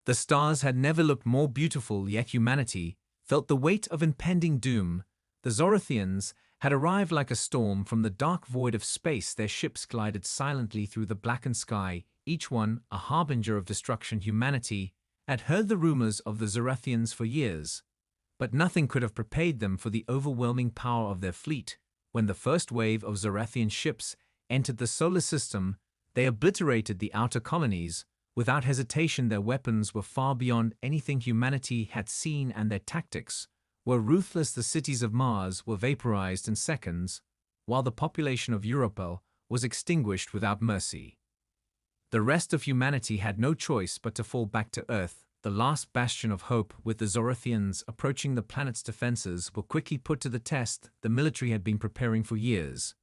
The stars had never looked more beautiful, yet humanity felt the weight of impending doom. The Zorathians had arrived like a storm from the dark void of space. Their ships glided silently through the blackened sky, each one a harbinger of destruction. Humanity had heard the rumors of the Zorathians for years, but nothing could have prepared them for the overwhelming power of their fleet. When the first wave of Zorathian ships entered the solar system, they obliterated the outer colonies. Without hesitation, their weapons were far beyond anything humanity had seen, and their tactics were ruthless. The cities of Mars were vaporized in seconds, while the population of Europa was extinguished without mercy. The rest of humanity had no choice but to fall back to Earth, the last bastion of hope. With the Zorathians approaching, the planet's defenses were quickly put to the test. The military had been preparing for years,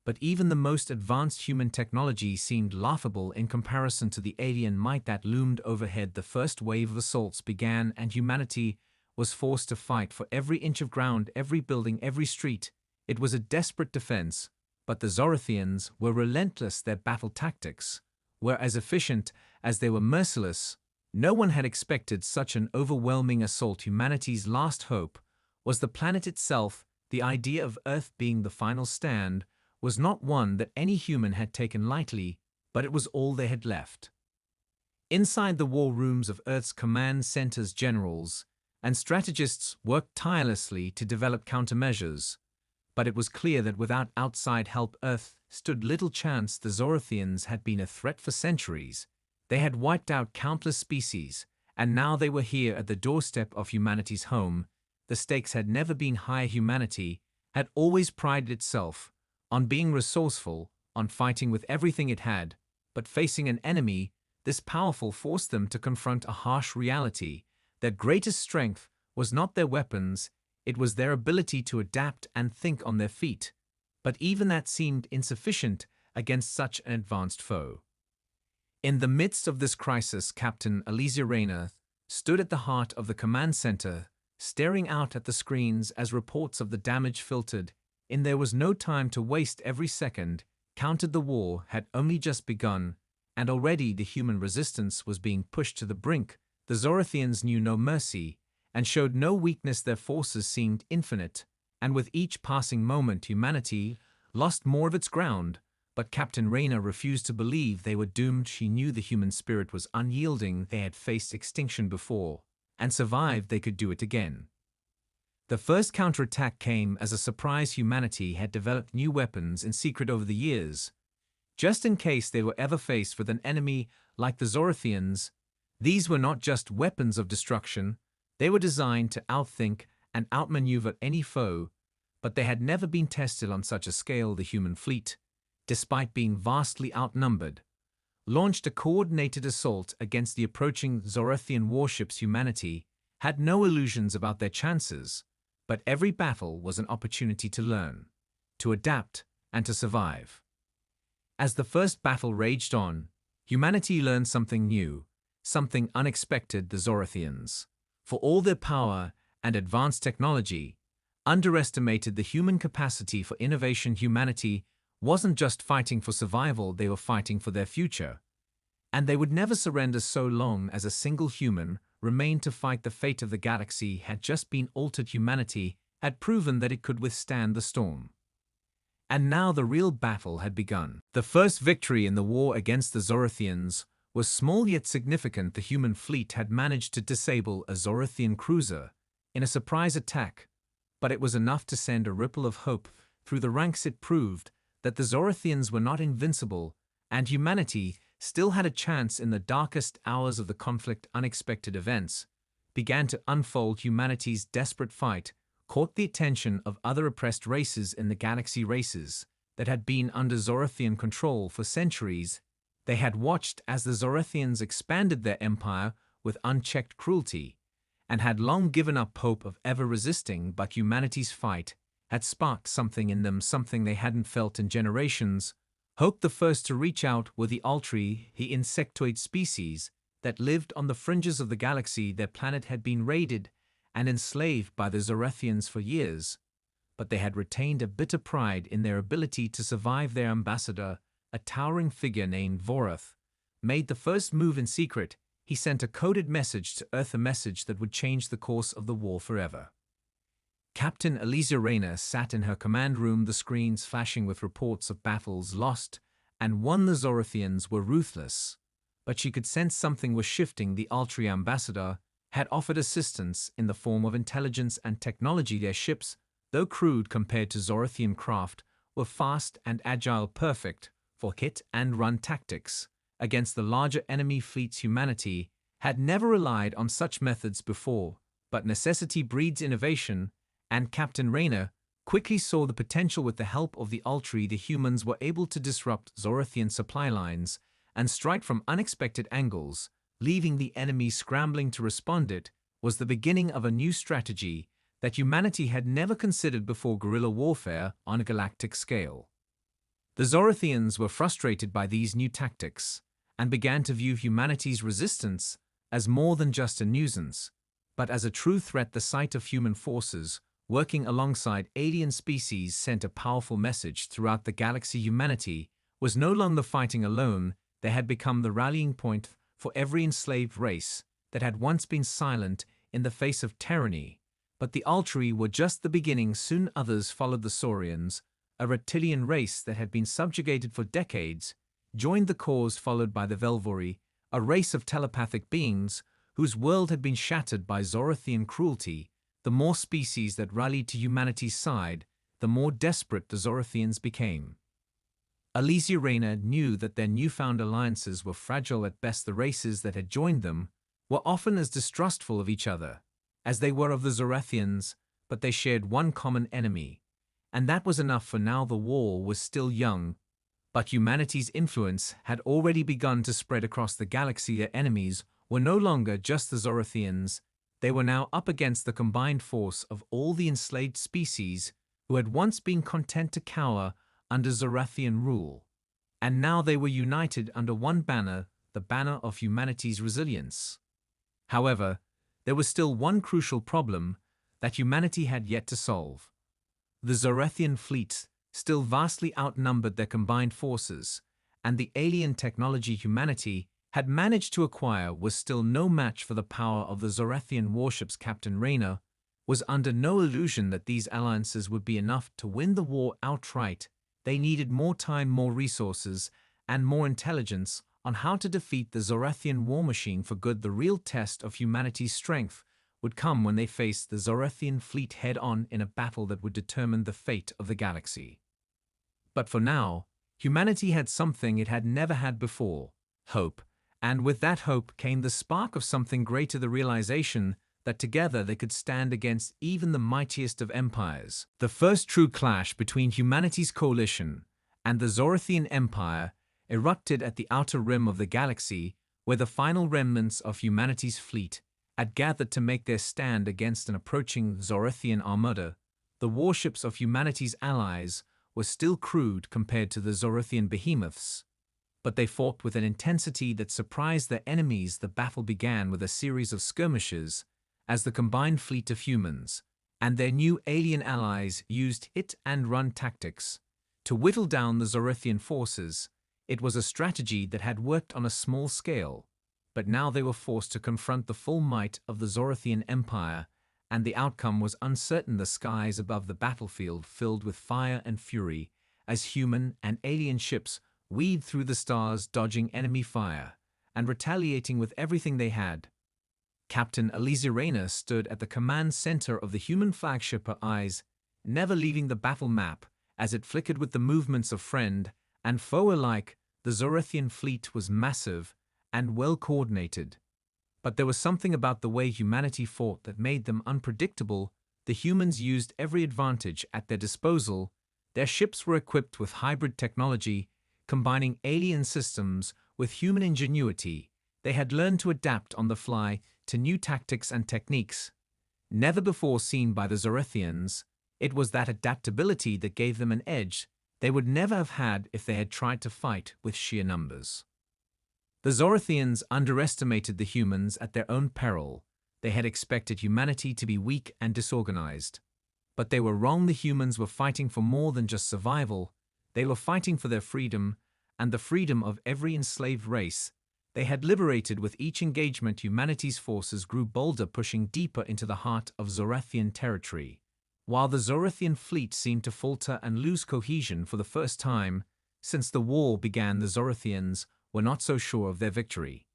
but even the most advanced human technology seemed laughable in comparison to the alien might that loomed overhead. The first wave of assaults began, and humanity was forced to fight for every inch of ground, every building, every street. It was a desperate defense, but the Zorathians were relentless. Their battle tactics were as efficient as they were merciless. No one had expected such an overwhelming assault. Humanity's last hope was the planet itself. The idea of Earth being the final stand was not one that any human had taken lightly, but it was all they had left. Inside the war rooms of Earth's command centers, generals and strategists worked tirelessly to develop countermeasures, but it was clear that without outside help, Earth stood little chance. The Zorathians had been a threat for centuries. They had wiped out countless species, and now they were here at the doorstep of humanity's home. The stakes had never been higher. Humanity had always prided itself on being resourceful, on fighting with everything it had, but facing an enemy this powerful forced them to confront a harsh reality. Their greatest strength was not their weapons, it was their ability to adapt and think on their feet. But even that seemed insufficient against such an advanced foe. In the midst of this crisis, Captain Alizia Rayner stood at the heart of the command center, staring out at the screens as reports of the damage filtered in. There was no time to waste. Every second counted. The war had only just begun, and already the human resistance was being pushed to the brink. The Zorathians knew no mercy and showed no weakness. Their forces seemed infinite, and with each passing moment humanity lost more of its ground. But Captain Rayner refused to believe they were doomed. She knew the human spirit was unyielding. They had faced extinction before and survived. They could do it again. The first counterattack came as a surprise. Humanity had developed new weapons in secret over the years, just in case they were ever faced with an enemy like the Zorathians. These were not just weapons of destruction, they were designed to outthink and outmaneuver any foe, but they had never been tested on such a scale. The human fleet, despite being vastly outnumbered, launched a coordinated assault against the approaching Zorathian warships. Humanity had no illusions about their chances, but every battle was an opportunity to learn, to adapt, and to survive. As the first battle raged on, humanity learned something new, something unexpected. The Zorathians, for all their power and advanced technology, underestimated the human capacity for innovation. Humanity wasn't just fighting for survival, they were fighting for their future. And they would never surrender so long as a single human remained to fight. The fate of the galaxy had just been altered. Humanity had proven that it could withstand the storm. And now the real battle had begun. The first victory in the war against the Zorathians was small yet significant. The human fleet had managed to disable a Zorathian cruiser in a surprise attack, but it was enough to send a ripple of hope through the ranks. It proved that the Zorathians were not invincible, and humanity still had a chance. In the darkest hours of the conflict, unexpected events began to unfold. Humanity's desperate fight caught the attention of other oppressed races in the galaxy, races that had been under Zorathian control for centuries. They had watched as the Zorathians expanded their empire with unchecked cruelty, and had long given up hope of ever resisting. But humanity's fight had sparked something in them, something they hadn't felt in generations. Hope. The first to reach out were the Altri, the insectoid species that lived on the fringes of the galaxy. Their planet had been raided and enslaved by the Zorathians for years, but they had retained a bitter pride in their ability to survive. Their ambassador, a towering figure named Vorath, made the first move in secret. he sent a coded message to Earth, a message that would change the course of the war forever. Captain Eliza Rayner sat in her command room, the screens flashing with reports of battles lost and won. The Zorathians were ruthless, but she could sense something was shifting. The Altri ambassador had offered assistance in the form of intelligence and technology. Their ships, though crude compared to Zorathian craft, were fast and agile, perfect for hit-and-run tactics against the larger enemy fleets. Humanity had never relied on such methods before, but necessity breeds innovation, and Captain Rayner quickly saw the potential. With the help of the Altri, the humans were able to disrupt Zorathian supply lines and strike from unexpected angles, leaving the enemy scrambling to respond. It was the beginning of a new strategy that humanity had never considered before: guerrilla warfare on a galactic scale. The Zorathians were frustrated by these new tactics and began to view humanity's resistance as more than just a nuisance, but as a true threat. The sight of human forces working alongside alien species sent a powerful message throughout the galaxy. Humanity was no longer fighting alone. They had become the rallying point for every enslaved race that had once been silent in the face of tyranny. But the Altri were just the beginning. Soon others followed. The Saurians, a reptilian race that had been subjugated for decades, joined the cause, followed by the Velvori, a race of telepathic beings whose world had been shattered by Zorathian cruelty. The more species that rallied to humanity's side, the more desperate the Zorathians became. Eliza Rayner knew that their newfound alliances were fragile at best. The races that had joined them were often as distrustful of each other as they were of the Zorathians, but they shared one common enemy, and that was enough. For now the war was still young, but humanity's influence had already begun to spread across the galaxy. Their enemies were no longer just the Zorathians. They were now up against the combined force of all the enslaved species who had once been content to cower under Zorathian rule. And now they were united under one banner, the banner of humanity's resilience. However, there was still one crucial problem that humanity had yet to solve. The Zorathian fleet still vastly outnumbered their combined forces, and the alien technology humanity had managed to acquire was still no match for the power of the Zorathian warships. Captain Rayner was under no illusion that these alliances would be enough to win the war outright. They needed more time, more resources, and more intelligence on how to defeat the Zorathian war machine for good. The real test of humanity's strength would come when they faced the Zorathian fleet head-on in a battle that would determine the fate of the galaxy. But for now, humanity had something it had never had before: hope. And with that hope came the spark of something greater, the realization that together they could stand against even the mightiest of empires. The first true clash between humanity's coalition and the Zorathian Empire erupted at the outer rim of the galaxy, where the final remnants of humanity's fleet had gathered to make their stand against an approaching Zorathian armada. The warships of humanity's allies were still crude compared to the Zorathian behemoths, but they fought with an intensity that surprised their enemies. The battle began with a series of skirmishes as the combined fleet of humans and their new alien allies used hit-and-run tactics to whittle down the Zorathian forces. It was a strategy that had worked on a small scale, but now they were forced to confront the full might of the Zorathian Empire, and the outcome was uncertain. The skies above the battlefield filled with fire and fury as human and alien ships weaved through the stars, dodging enemy fire and retaliating with everything they had. Captain Eliza Rayner stood at the command center of the human flagship, her eyes never leaving the battle map as it flickered with the movements of friend and foe alike. The Zorathian fleet was massive and well coordinated, but there was something about the way humanity fought that made them unpredictable. The humans used every advantage at their disposal. Their ships were equipped with hybrid technology, combining alien systems with human ingenuity. They had learned to adapt on the fly to new tactics and techniques never before seen by the Zorathians. It was that adaptability that gave them an edge they would never have had if they had tried to fight with sheer numbers. The Zorathians underestimated the humans at their own peril. They had expected humanity to be weak and disorganized. But they were wrong. The humans were fighting for more than just survival. They were fighting for their freedom and the freedom of every enslaved race they had liberated. With each engagement, humanity's forces grew bolder, pushing deeper into the heart of Zorathian territory. While the Zorathian fleet seemed to falter and lose cohesion for the first time since the war began, the Zorathians were not so sure of their victory.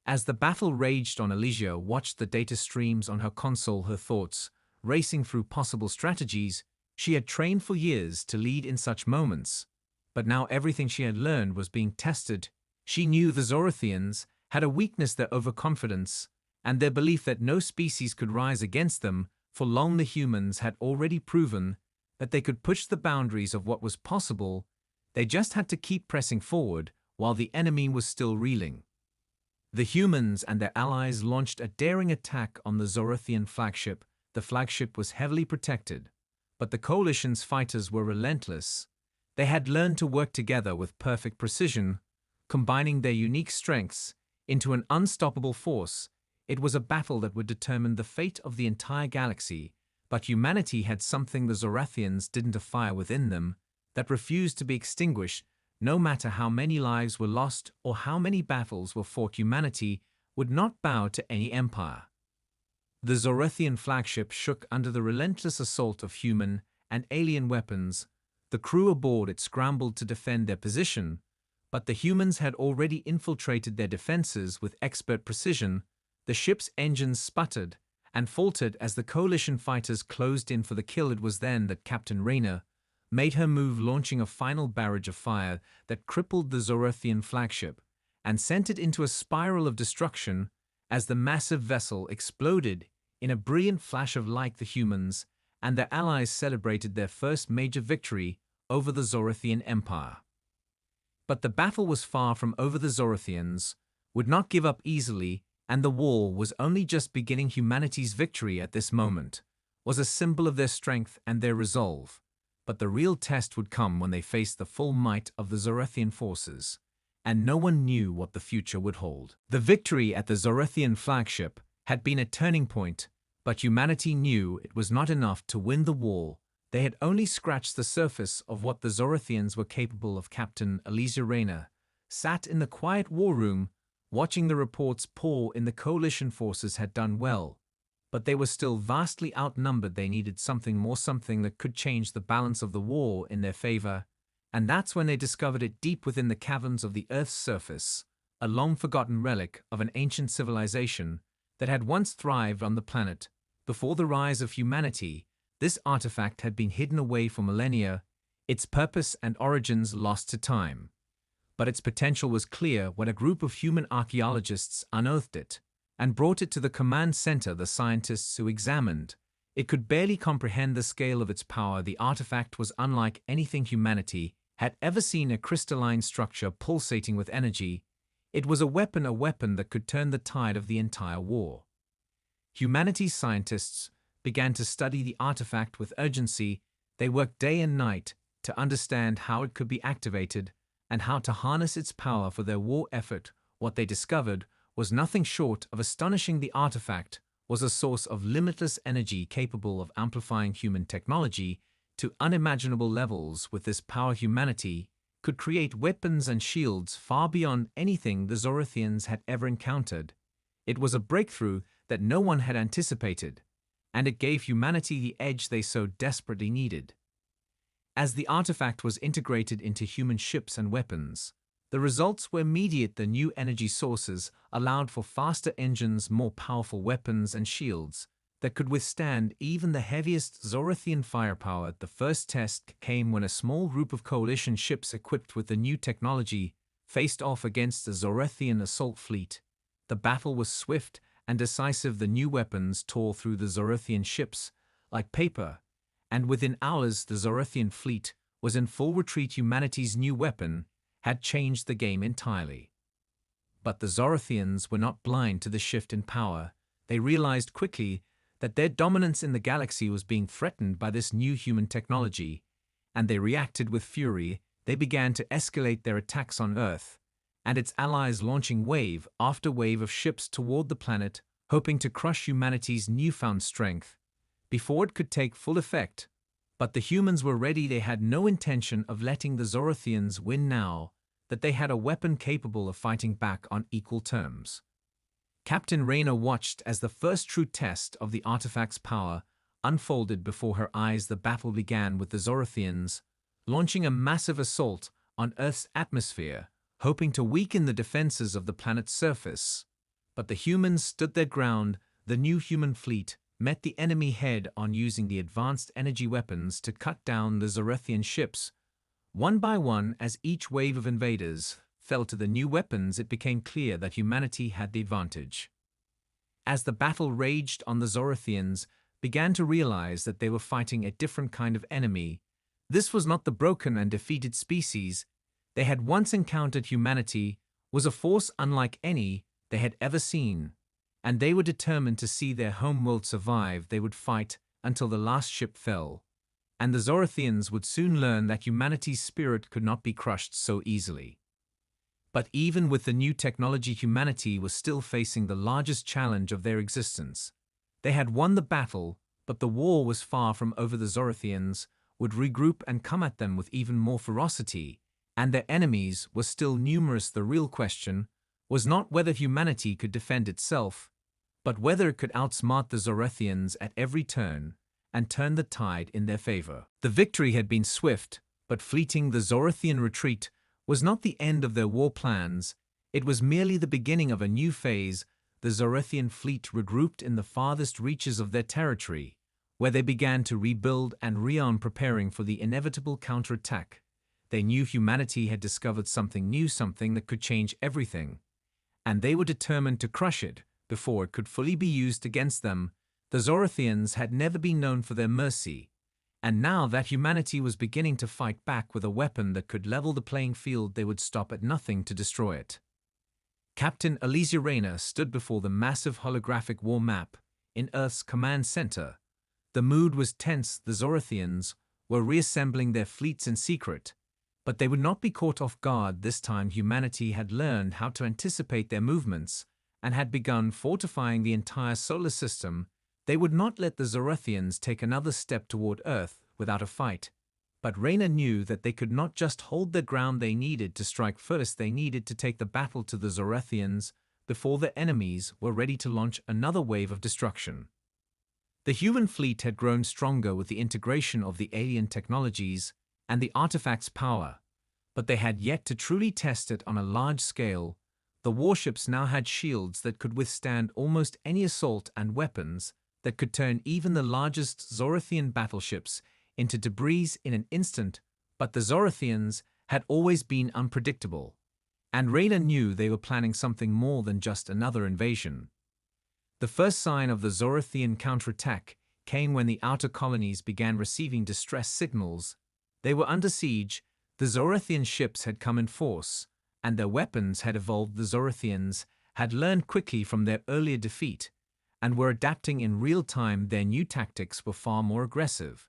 As the battle raged on, Elysia watched the data streams on her console, her thoughts racing through possible strategies. She had trained for years to lead in such moments, but now everything she had learned was being tested. She knew the Zorathians had a weakness: their overconfidence and their belief that no species could rise against them. For long, the humans had already proven that they could push the boundaries of what was possible. They just had to keep pressing forward while the enemy was still reeling. The humans and their allies launched a daring attack on the Zorathian flagship. The flagship was heavily protected, but the coalition's fighters were relentless. They had learned to work together with perfect precision, combining their unique strengths into an unstoppable force. It was a battle that would determine the fate of the entire galaxy, but humanity had something the Zorathians didn't: a fire within them that refused to be extinguished. No matter how many lives were lost or how many battles were fought, humanity would not bow to any empire. The Zorathian flagship shook under the relentless assault of human and alien weapons. The crew aboard it scrambled to defend their position, but the humans had already infiltrated their defenses with expert precision. The ship's engines sputtered and faltered as the coalition fighters closed in for the kill. It was then that Captain Rayner made her move, launching a final barrage of fire that crippled the Zorathian flagship and sent it into a spiral of destruction. As the massive vessel exploded in a brilliant flash of light, the humans and their allies celebrated their first major victory over the Zorathian Empire. But the battle was far from over. The Zorathians would not give up easily, and the war was only just beginning. Humanity's victory at this moment was a symbol of their strength and their resolve, but the real test would come when they faced the full might of the Zorathian forces, and no one knew what the future would hold. The victory at the Zorathian flagship had been a turning point, but humanity knew it was not enough to win the war. They had only scratched the surface of what the Zorathians were capable of. Captain Elysia Rayner sat in the quiet war room, watching the reports pour in. The coalition forces had done well, but they were still vastly outnumbered. They needed something more, something that could change the balance of the war in their favor. And that's when they discovered it deep within the caverns of the Earth's surface, a long-forgotten relic of an ancient civilization that had once thrived on the planet. Before the rise of humanity, this artifact had been hidden away for millennia, its purpose and origins lost to time. But its potential was clear when a group of human archaeologists unearthed it and brought it to the command center. The scientists who examined it could barely comprehend the scale of its power. The artifact was unlike anything humanity had ever seen: a crystalline structure pulsating with energy. It was a weapon that could turn the tide of the entire war. Humanity's scientists began to study the artifact with urgency. They worked day and night to understand how it could be activated and how to harness its power for their war effort. What they discovered was nothing short of astonishing. The artifact was a source of limitless energy capable of amplifying human technology to unimaginable levels. With this power, humanity could create weapons and shields far beyond anything the Zorathians had ever encountered. It was a breakthrough that no one had anticipated, and it gave humanity the edge they so desperately needed. As the artifact was integrated into human ships and weapons, the results were immediate. The new energy sources allowed for faster engines, more powerful weapons and shields that could withstand even the heaviest Zorathian firepower. The first test came when a small group of coalition ships equipped with the new technology faced off against the Zorathian assault fleet. The battle was swift and decisive. The new weapons tore through the Zorathian ships like paper, and within hours the Zorathian fleet was in full retreat. Humanity's new weapon had changed the game entirely. But the Zorathians were not blind to the shift in power. They realized quickly that their dominance in the galaxy was being threatened by this new human technology, and they reacted with fury. They began to escalate their attacks on Earth and its allies, launching wave after wave of ships toward the planet, hoping to crush humanity's newfound strength before it could take full effect. But the humans were ready. They had no intention of letting the Zorathians win now. that they had a weapon capable of fighting back on equal terms. Captain Rayner watched as the first true test of the artifact's power unfolded before her eyes. The battle began with the Zorathians launching a massive assault on Earth's atmosphere, hoping to weaken the defenses of the planet's surface. But the humans stood their ground. The new human fleet met the enemy head-on, using the advanced energy weapons to cut down the Zorathian ships. One by one, as each wave of invaders fell to the new weapons, it became clear that humanity had the advantage. As the battle raged on, the Zorathians began to realize that they were fighting a different kind of enemy. This was not the broken and defeated species they had once encountered. Humanity was a force unlike any they had ever seen, and they were determined to see their homeworld survive. They would fight until the last ship fell, and the Zorathians would soon learn that humanity's spirit could not be crushed so easily. But even with the new technology, humanity was still facing the largest challenge of their existence. They had won the battle, but the war was far from over. The Zorathians would regroup and come at them with even more ferocity, and their enemies were still numerous. The real question was not whether humanity could defend itself, but whether it could outsmart the Zorathians at every turn and turn the tide in their favor. The victory had been swift, but fleeting. The Zorathian retreat was not the end of their war plans. It was merely the beginning of a new phase. The Zorathian fleet regrouped in the farthest reaches of their territory, where they began to rebuild and rearm, preparing for the inevitable counterattack. They knew humanity had discovered something new, something that could change everything, and they were determined to crush it before it could fully be used against them. The Zorathians had never been known for their mercy, and now that humanity was beginning to fight back with a weapon that could level the playing field, they would stop at nothing to destroy it. Captain Alizia Rayner stood before the massive holographic war map in Earth's command center. The mood was tense. The Zorathians were reassembling their fleets in secret, but they would not be caught off guard this time. Humanity had learned how to anticipate their movements and had begun fortifying the entire solar system. They would not let the Zorathians take another step toward Earth without a fight. But Rayner knew that they could not just hold their ground. They needed to strike first. They needed to take the battle to the Zorathians before their enemies were ready to launch another wave of destruction. The human fleet had grown stronger with the integration of the alien technologies and the artifact's power, but they had yet to truly test it on a large scale. The warships now had shields that could withstand almost any assault and weapons that could turn even the largest Zorathian battleships into debris in an instant. But the Zorathians had always been unpredictable, and Rayner knew they were planning something more than just another invasion. The first sign of the Zorathian counterattack came when the outer colonies began receiving distress signals. They were under siege. The Zorathian ships had come in force, and their weapons had evolved. The Zorathians had learned quickly from their earlier defeat and were adapting in real time. Their new tactics were far more aggressive,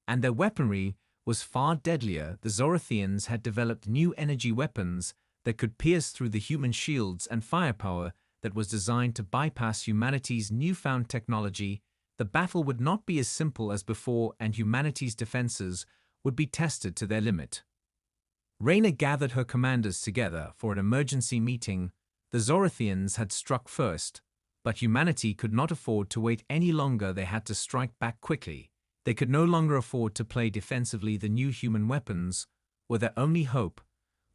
and their weaponry was far deadlier. The Zorathians had developed new energy weapons that could pierce through the human shields and firepower that was designed to bypass humanity's newfound technology. The battle would not be as simple as before, and humanity's defenses would be tested to their limit. Rayner gathered her commanders together for an emergency meeting. The Zorathians had struck first, but humanity could not afford to wait any longer. They had to strike back quickly. They could no longer afford to play defensively. The new human weapons were their only hope,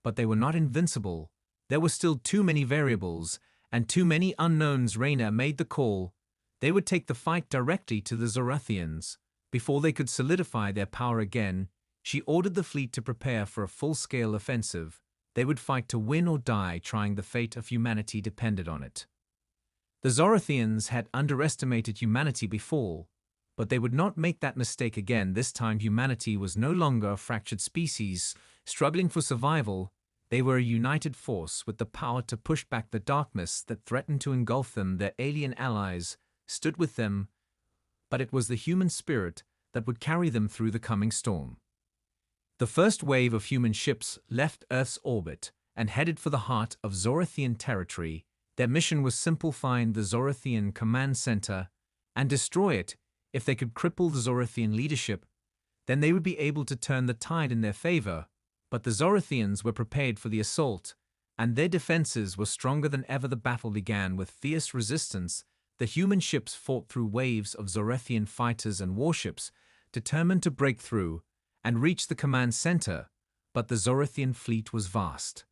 but they were not invincible. There were still too many variables and too many unknowns. Rayner made the call. They would take the fight directly to the Zorathians. Before they could solidify their power again, she ordered the fleet to prepare for a full-scale offensive. They would fight to win or die, trying. The fate of humanity depended on it. The Zorathians had underestimated humanity before, but they would not make that mistake again. This time humanity was no longer a fractured species struggling for survival. They were a united force with the power to push back the darkness that threatened to engulf them. Their alien allies stood with them, but it was the human spirit that would carry them through the coming storm. The first wave of human ships left Earth's orbit and headed for the heart of Zorathian territory. Their mission was simple: find the Zorathian command center and destroy it. If they could cripple the Zorathian leadership, then they would be able to turn the tide in their favor. But the Zorathians were prepared for the assault, and their defenses were stronger than ever. The battle began with fierce resistance. The human ships fought through waves of Zorathian fighters and warships, determined to break through and reach the command center. But the Zorathian fleet was vast,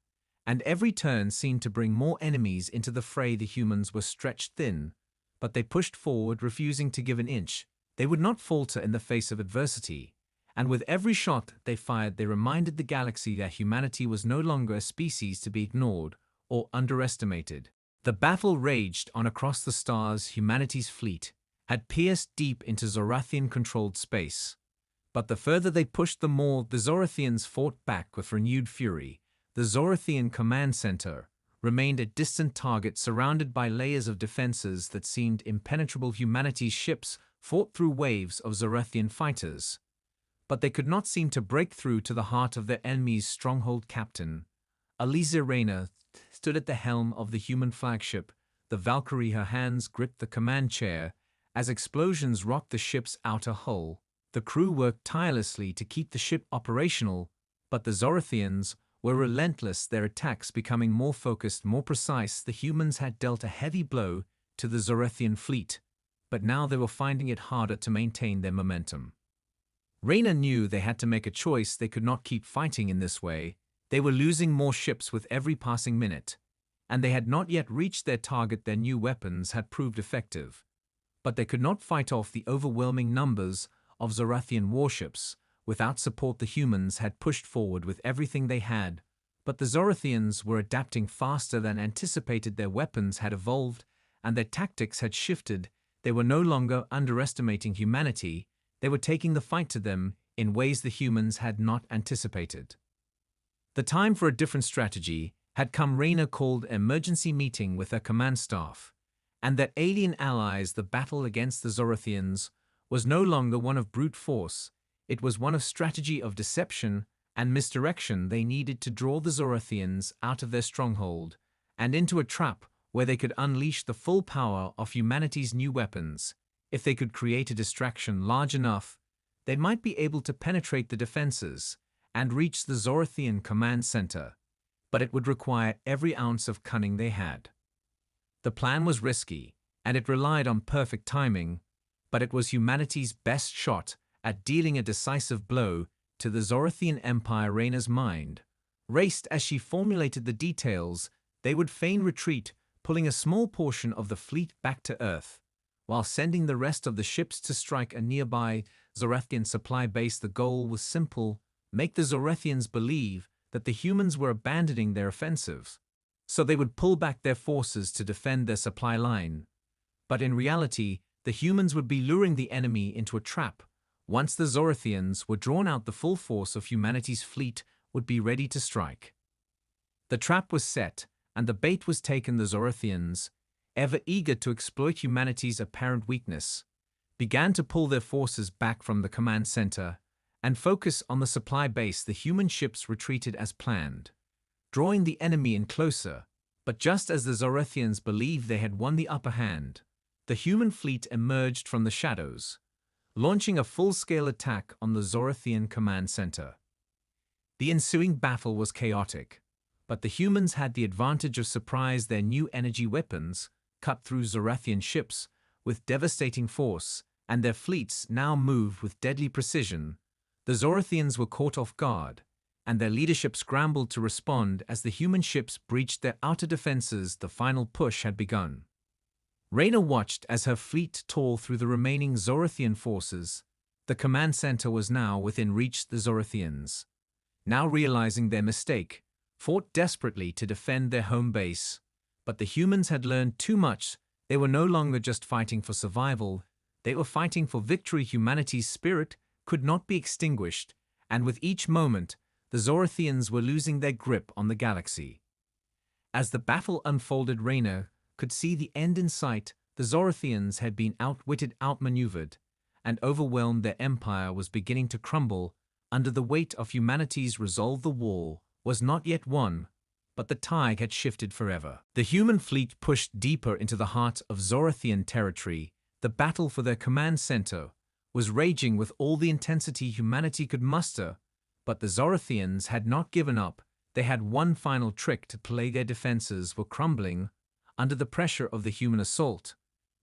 and every turn seemed to bring more enemies into the fray. The humans were stretched thin, but they pushed forward, refusing to give an inch. They would not falter in the face of adversity, and with every shot they fired, they reminded the galaxy that humanity was no longer a species to be ignored or underestimated. The battle raged on across the stars. Humanity's fleet had pierced deep into Zorathian-controlled space. But the further they pushed, the more the Zorathians fought back with renewed fury. The Zorathian command center remained a distant target, surrounded by layers of defenses that seemed impenetrable. Humanity's ships fought through waves of Zorathian fighters, but they could not seem to break through to the heart of their enemy's stronghold. Captain Aliza Reyna stood at the helm of the human flagship, the Valkyrie. Her hands gripped the command chair as explosions rocked the ship's outer hull. The crew worked tirelessly to keep the ship operational, but the Zorathians were relentless, their attacks becoming more focused, more precise. The humans had dealt a heavy blow to the Zorathian fleet, but now they were finding it harder to maintain their momentum. Reyna knew they had to make a choice. They could not keep fighting in this way. They were losing more ships with every passing minute, and they had not yet reached their target. Their new weapons had proved effective, but they could not fight off the overwhelming numbers of Zorathian warships. Without support, the humans had pushed forward with everything they had, but the Zorathians were adapting faster than anticipated. Their weapons had evolved, and their tactics had shifted. They were no longer underestimating humanity. They were taking the fight to them in ways the humans had not anticipated. The time for a different strategy had come. Reyna called an emergency meeting with her command staff, and their alien allies. The battle against the Zorathians was no longer one of brute force. It was one of strategy, of deception and misdirection. They needed to draw the Zorathians out of their stronghold and into a trap where they could unleash the full power of humanity's new weapons. If they could create a distraction large enough, they might be able to penetrate the defenses and reach the Zorathian command center, but it would require every ounce of cunning they had. The plan was risky, and it relied on perfect timing, but it was humanity's best shot at dealing a decisive blow to the Zorathian Empire. Reyna's mind raced as she formulated the details. They would feign retreat, pulling a small portion of the fleet back to Earth, while sending the rest of the ships to strike a nearby Zorathian supply base. The goal was simple: make the Zorathians believe that the humans were abandoning their offensive, so they would pull back their forces to defend their supply line. But in reality, the humans would be luring the enemy into a trap. Once the Zorathians were drawn out, the full force of humanity's fleet would be ready to strike. The trap was set, and the bait was taken. The Zorathians, ever eager to exploit humanity's apparent weakness, began to pull their forces back from the command center and focus on the supply base. The human ships retreated as planned, drawing the enemy in closer. But just as the Zorathians believed they had won the upper hand, the human fleet emerged from the shadows, launching a full-scale attack on the Zorathian command center. The ensuing battle was chaotic, but the humans had the advantage of surprise. Their new energy weapons cut through Zorathian ships with devastating force, and their fleets now moved with deadly precision. The Zorathians were caught off guard, and their leadership scrambled to respond as the human ships breached their outer defenses. The final push had begun. Reyna watched as her fleet tore through the remaining Zorathian forces. The command center was now within reach. The Zorathians, now realizing their mistake, fought desperately to defend their home base. But the humans had learned too much. They were no longer just fighting for survival, they were fighting for victory. Humanity's spirit could not be extinguished, and with each moment, the Zorathians were losing their grip on the galaxy. As the battle unfolded, Reyna could see the end in sight. The Zorathians had been outwitted, outmaneuvered, and overwhelmed. Their empire was beginning to crumble under the weight of humanity's resolve. The war was not yet won, but the tide had shifted forever. The human fleet pushed deeper into the heart of Zorathian territory. The battle for their command center was raging with all the intensity humanity could muster, But the Zorathians had not given up. They had one final trick to play. Their defenses were crumbling under the pressure of the human assault,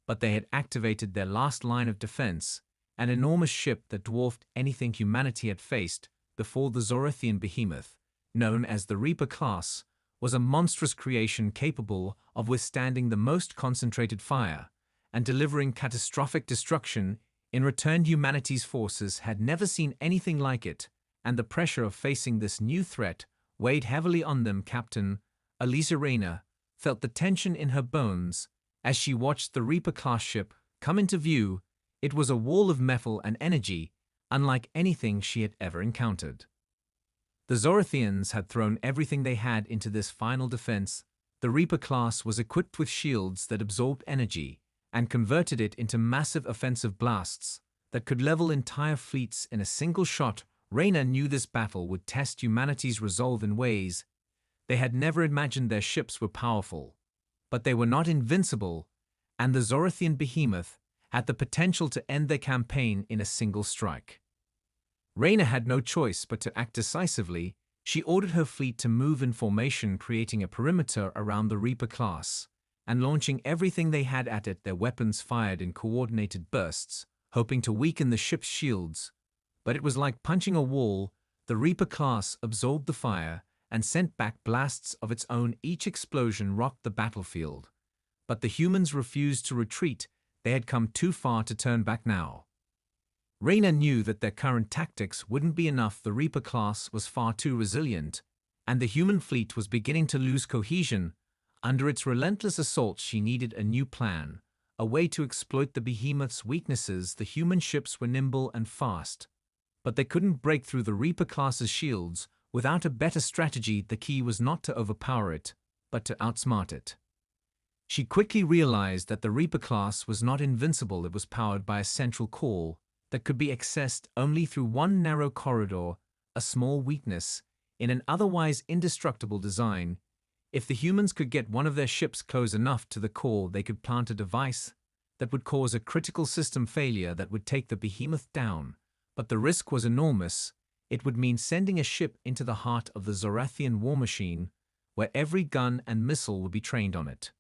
but they had activated their last line of defense, an enormous ship that dwarfed anything humanity had faced before. The Zorathian behemoth, known as the Reaper class, was a monstrous creation capable of withstanding the most concentrated fire and delivering catastrophic destruction. In return, humanity's forces had never seen anything like it, and the pressure of facing this new threat weighed heavily on them. Captain Elisa Rayner felt the tension in her bones as she watched the Reaper-class ship come into view. It was a wall of metal and energy, unlike anything she had ever encountered. The Zorathians had thrown everything they had into this final defense. The Reaper class was equipped with shields that absorbed energy and converted it into massive offensive blasts that could level entire fleets in a single shot. Rayner knew this battle would test humanity's resolve in ways they had never imagined. Their ships were powerful, but they were not invincible, and the Zorathian behemoth had the potential to end their campaign in a single strike. Rayner had no choice but to act decisively. She ordered her fleet to move in formation, creating a perimeter around the Reaper class and launching everything they had at it. Their weapons fired in coordinated bursts, hoping to weaken the ship's shields. But it was like punching a wall. The Reaper class absorbed the fire and sent back blasts of its own. Each explosion rocked the battlefield. But the humans refused to retreat. They had come too far to turn back now. Rayner knew that their current tactics wouldn't be enough. The Reaper class was far too resilient, and the human fleet was beginning to lose cohesion. Under its relentless assault, she needed a new plan, a way to exploit the behemoth's weaknesses. The human ships were nimble and fast, but they couldn't break through the Reaper class's shields. Without a better strategy, the key was not to overpower it, but to outsmart it. She quickly realized that the Reaper class was not invincible. It was powered by a central core that could be accessed only through one narrow corridor, a small weakness in an otherwise indestructible design. If the humans could get one of their ships close enough to the core, they could plant a device that would cause a critical system failure that would take the behemoth down. But the risk was enormous. It would mean sending a ship into the heart of the Zorathian war machine, where every gun and missile would be trained on it.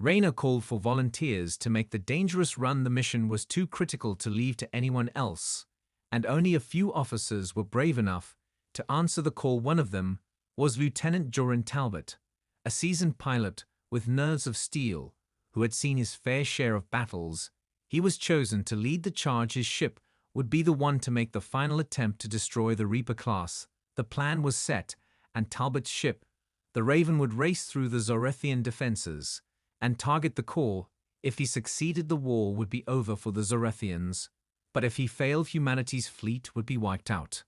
Rayner called for volunteers to make the dangerous run. The mission was too critical to leave to anyone else, and only a few officers were brave enough to answer the call. One of them was Lieutenant Joran Talbot, a seasoned pilot with nerves of steel who had seen his fair share of battles. He was chosen to lead the charge. His ship would be the one to make the final attempt to destroy the Reaper class. The plan was set, and Talbot's ship, the Raven, would race through the Zorathian defenses and target the core. If he succeeded, the war would be over for the Zorathians, but if he failed, humanity's fleet would be wiped out.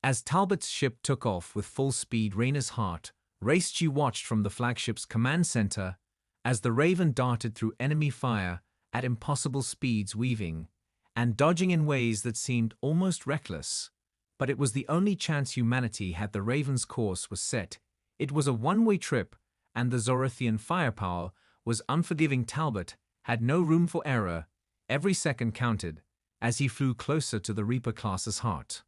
As Talbot's ship took off with full speed, Rayner's heart raced. She watched from the flagship's command center as the Raven darted through enemy fire at impossible speeds, weaving and dodging in ways that seemed almost reckless. But it was the only chance humanity had. The Raven's course was set. It was a one-way trip, and the Zorathian firepower was unforgiving. Talbot had no room for error. Every second counted as he flew closer to the Reaper class's heart.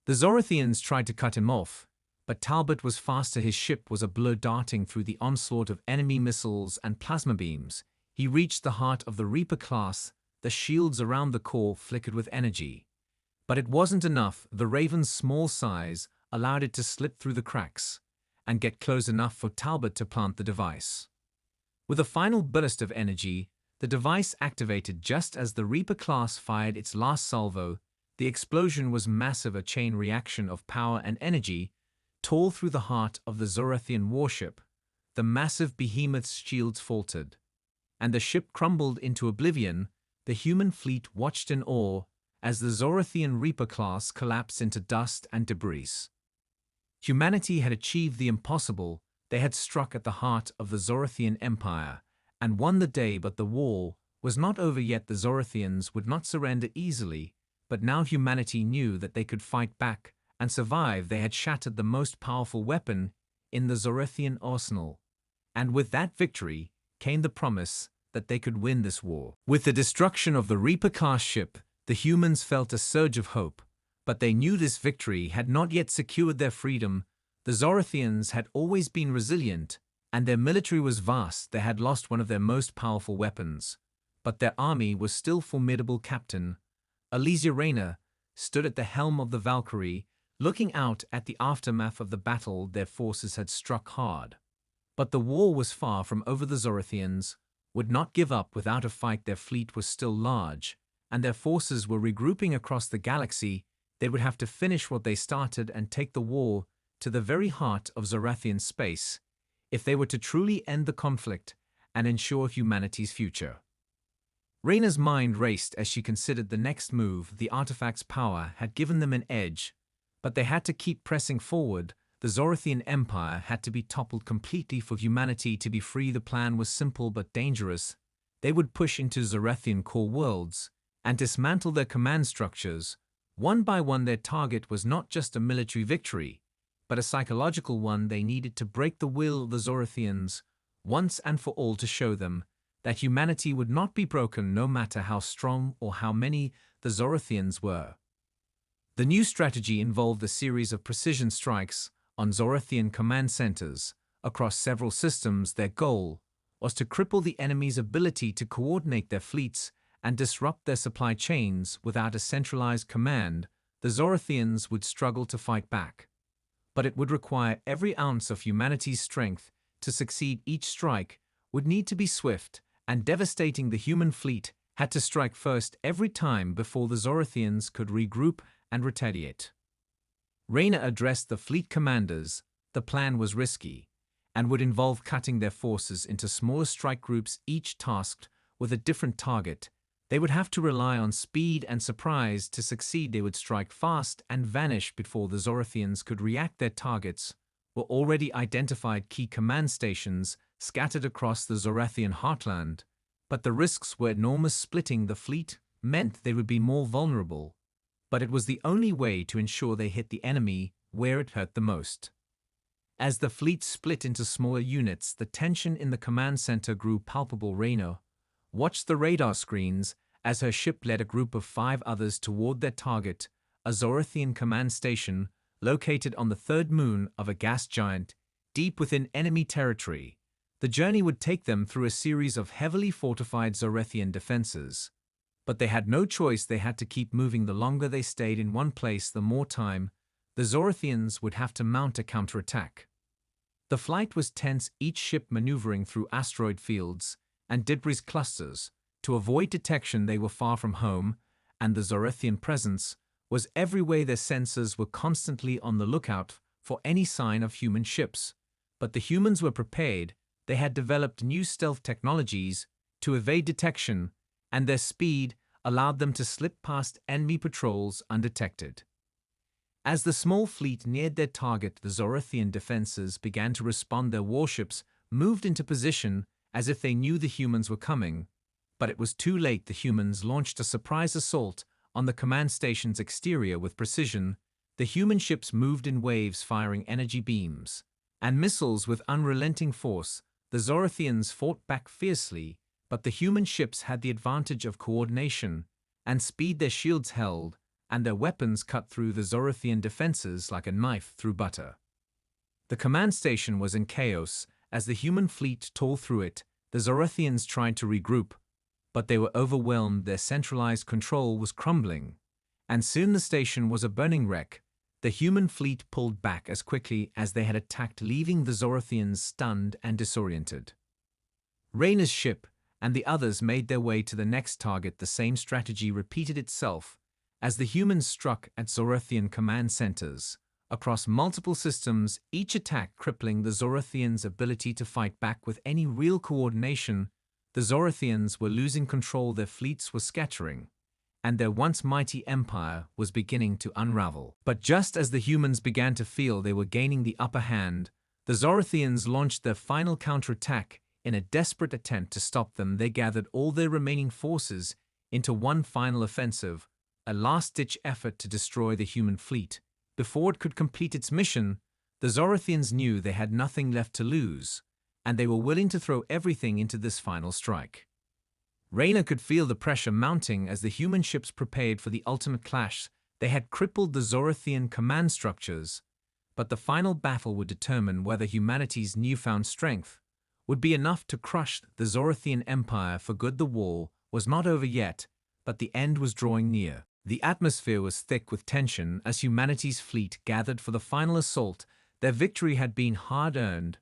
The Zorathians tried to cut him off, but Talbot was faster. His ship was a blur, darting through the onslaught of enemy missiles and plasma beams. He reached the heart of the Reaper class. The shields around the core flickered with energy. But it wasn't enough. The Raven's small size allowed it to slip through the cracks and get close enough for Talbot to plant the device. With a final burst of energy, the device activated just as the Reaper class fired its last salvo. The explosion was massive. A chain reaction of power and energy tore through the heart of the Zorathian warship. The massive behemoth's shields faltered, and the ship crumbled into oblivion. The human fleet watched in awe as the Zorathian Reaper class collapsed into dust and debris. Humanity had achieved the impossible. They had struck at the heart of the Zorathian Empire and won the day. But the war was not over yet. The Zorathians would not surrender easily. But now humanity knew that they could fight back and survive. They had shattered the most powerful weapon in the Zorathian arsenal, and with that victory came the promise that they could win this war. With the destruction of the Reaper-class ship, the humans felt a surge of hope, But they knew this victory had not yet secured their freedom. The Zorothians had always been resilient, and their military was vast. They had lost one of their most powerful weapons. But their army was still formidable. Captain Alizia Rayner stood at the helm of the Valkyrie, looking out at the aftermath of the battle. Their forces had struck hard. But the war was far from over. The Zorothians would not give up without a fight. Their fleet was still large, and their forces were regrouping across the galaxy. They would have to finish what they started and take the war to the very heart of Zorathian space if they were to truly end the conflict and ensure humanity's future. Rayna's mind raced as she considered the next move. The artifact's power had given them an edge, but they had to keep pressing forward. The Zorathian Empire had to be toppled completely for humanity to be free. The plan was simple but dangerous. They would push into Zorathian core worlds and dismantle their command structures. One by one, their target was not just a military victory, but a psychological one. They needed to break the will of the Zorathians once and for all, to show them that humanity would not be broken no matter how strong or how many the Zorathians were. The new strategy involved a series of precision strikes on Zorathian command centers across several systems. Their goal was to cripple the enemy's ability to coordinate their fleets and disrupt their supply chains. Without a centralized command, the Zorathians would struggle to fight back. But it would require every ounce of humanity's strength to succeed. Each strike would need to be swift and devastating. The human fleet had to strike first every time before the Zorathians could regroup and retaliate. Rayna addressed the fleet commanders. The plan was risky and would involve cutting their forces into smaller strike groups, each tasked with a different target. They would have to rely on speed and surprise to succeed. They would strike fast and vanish before the Zorathians could react. Their targets were already identified: key command stations scattered across the Zorathian heartland. But the risks were enormous. Splitting the fleet meant they would be more vulnerable, but it was the only way to ensure they hit the enemy where it hurt the most. As the fleet split into smaller units, the tension in the command center grew palpable. Rayna watched the radar screens as her ship led a group of 5 others toward their target, a Zorathian command station located on the third moon of a gas giant deep within enemy territory. The journey would take them through a series of heavily fortified Zorathian defenses. But they had no choice. They had to keep moving. The longer they stayed in one place, the more time the Zorathians would have to mount a counterattack. The flight was tense, each ship maneuvering through asteroid fields and debris clusters. To avoid detection, they were far from home, and the Zorathian presence was everywhere. Their sensors were constantly on the lookout for any sign of human ships. But the humans were prepared. They had developed new stealth technologies to evade detection, and their speed allowed them to slip past enemy patrols undetected. As the small fleet neared their target, the Zorathian defenses began to respond. Their warships moved into position as if they knew the humans were coming. But it was too late. The humans launched a surprise assault on the command station's exterior with precision. The human ships moved in waves, firing energy beams and missiles with unrelenting force. The Zorathians fought back fiercely, but the human ships had the advantage of coordination and speed. Their shields held, and their weapons cut through the Zorathian defenses like a knife through butter. The command station was in chaos as the human fleet tore through it. The Zorathians tried to regroup, but they were overwhelmed. Their centralized control was crumbling, and soon the station was a burning wreck. The human fleet pulled back as quickly as they had attacked, leaving the Zorathians stunned and disoriented. Rayna's ship and the others made their way to the next target. The same strategy repeated itself as the humans struck at Zorathian command centers across multiple systems, each attack crippling the Zorathians' ability to fight back with any real coordination. The Zorathians were losing control. Their fleets were scattering, and their once mighty empire was beginning to unravel. But just as the humans began to feel they were gaining the upper hand, the Zorathians launched their final counterattack. In a desperate attempt to stop them, they gathered all their remaining forces into one final offensive, a last-ditch effort to destroy the human fleet. Before it could complete its mission, the Zorathians knew they had nothing left to lose, and they were willing to throw everything into this final strike. Rayna could feel the pressure mounting as the human ships prepared for the ultimate clash. They had crippled the Zorathian command structures, but the final battle would determine whether humanity's newfound strength would be enough to crush the Zorathian Empire for good. The war was not over yet, but the end was drawing near. The atmosphere was thick with tension as humanity's fleet gathered for the final assault. Their victory had been hard-earned,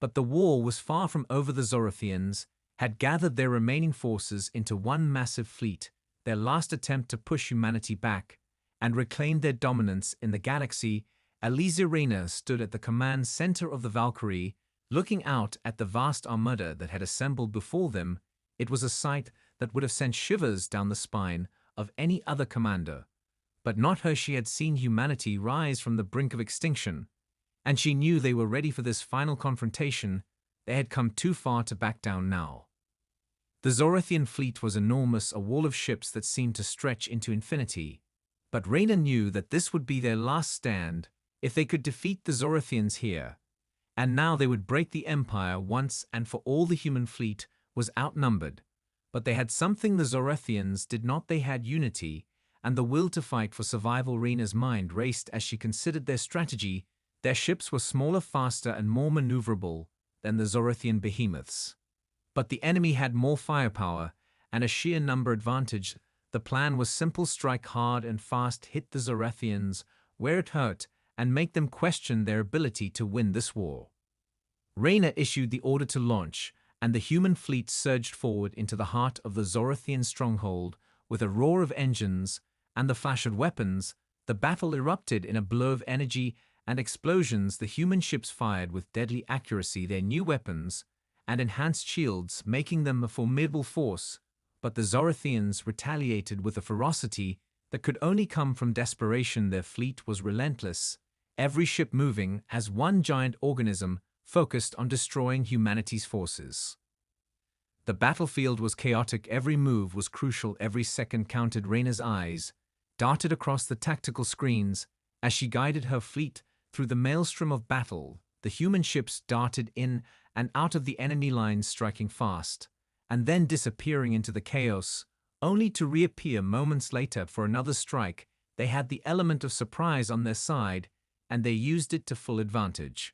but the war was far from over. The Zorathians had gathered their remaining forces into one massive fleet, their last attempt to push humanity back and reclaim their dominance in the galaxy. Reina stood at the command center of the Valkyrie, looking out at the vast armada that had assembled before them. It was a sight that would have sent shivers down the spine of any other commander. But not her. She had seen humanity rise from the brink of extinction, and she knew they were ready for this final confrontation. They had come too far to back down now. The Zorathian fleet was enormous, a wall of ships that seemed to stretch into infinity. But Reina knew that this would be their last stand. If they could defeat the Zorathians here, and now they would break the Empire once and for all. The human fleet was outnumbered, but they had something the Zorathians did not. They had unity and the will to fight for survival. Reina's mind raced as she considered their strategy. Their ships were smaller, faster, and more maneuverable than the Zorathian behemoths. But the enemy had more firepower and a sheer number advantage. The plan was simple: strike hard and fast, hit the Zorathians where it hurt, and make them question their ability to win this war. Reina issued the order to launch, and the human fleet surged forward into the heart of the Zorathian stronghold. With a roar of engines and the flash of weapons, the battle erupted in a blow of energy and explosions. The human ships fired with deadly accuracy their new weapons and enhanced shields, making them a formidable force. But the Zorathians retaliated with a ferocity that could only come from desperation. Their fleet was relentless, every ship moving as one giant organism focused on destroying humanity's forces. The battlefield was chaotic, every move was crucial, every second counted. Reina's eyes darted across the tactical screens as she guided her fleet through the maelstrom of battle. The human ships darted in and out of the enemy lines, striking fast, and then disappearing into the chaos, only to reappear moments later for another strike. They had the element of surprise on their side, and they used it to full advantage.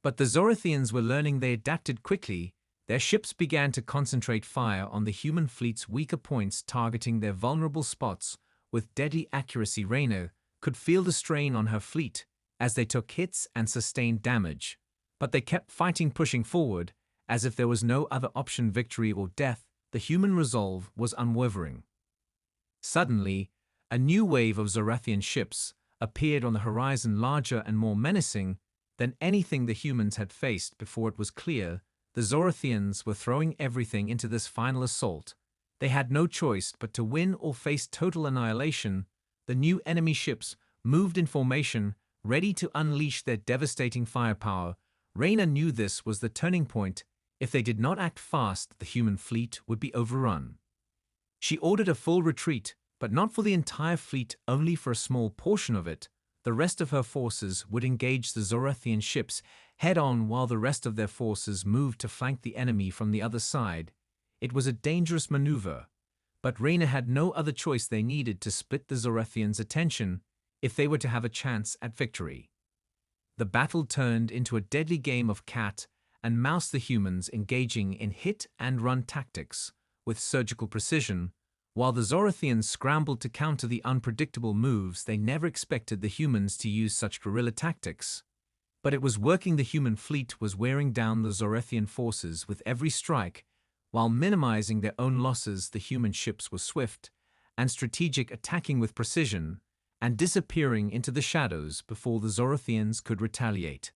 But the Zorathians were learning. They adapted quickly. Their ships began to concentrate fire on the human fleet's weaker points, targeting their vulnerable spots with deadly accuracy. Reina could feel the strain on her fleet as they took hits and sustained damage, but they kept fighting, pushing forward as if there was no other option: victory or death. The human resolve was unwavering. Suddenly, a new wave of Zorathian ships appeared on the horizon, larger and more menacing than anything the humans had faced before. It was clear the Zorathians were throwing everything into this final assault. They had no choice but to win or face total annihilation. The new enemy ships moved in formation, ready to unleash their devastating firepower. Reina knew this was the turning point. If they did not act fast, the human fleet would be overrun. She ordered a full retreat, but not for the entire fleet, only for a small portion of it. The rest of her forces would engage the Zorathian ships head-on while the rest of their forces moved to flank the enemy from the other side. It was a dangerous maneuver, but Reina had no other choice. They needed to split the Zorathians' attention if they were to have a chance at victory. The battle turned into a deadly game of cat and mouse, the humans engaging in hit-and-run tactics with surgical precision, while the Zorathians scrambled to counter the unpredictable moves. They never expected the humans to use such guerrilla tactics. But it was working. The human fleet was wearing down the Zorathian forces with every strike, while minimizing their own losses. The human ships were swift and strategic, attacking with precision and disappearing into the shadows before the Zorathians could retaliate.